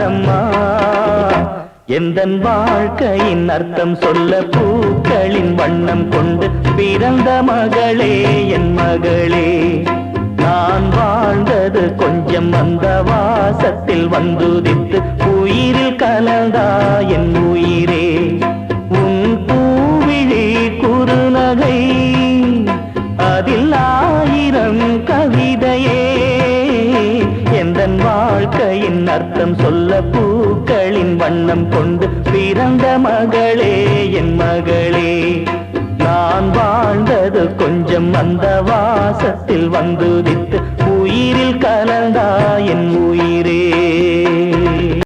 தானம்மா எந்தன் வாழ்க்கையின் அர்த்தம் சொல்ல பூக்களின் வண்ணம் கொண்டு பிறந்த மகளே என் மகளே நான் வாழ்ந்தது கொஞ்சம் அந்த வாசத்தில் வந்துதித்து உயிரில் கலந்தா என் உயிரே உன் பூவிழி குறுநகை அதில் ஆயிரம் கவிதையே எந்தன் வாழ்க்கையின் அர்த்தம் சொல்ல பூக்களின் வண்ணம் கொண்டு பிறந்த மகளே என் மகளே நான் வாழ்ந்தது கொஞ்சம் அந்த வாசத்தில் வந்துதித்து உயிரில் கலந்தா என் உயிரே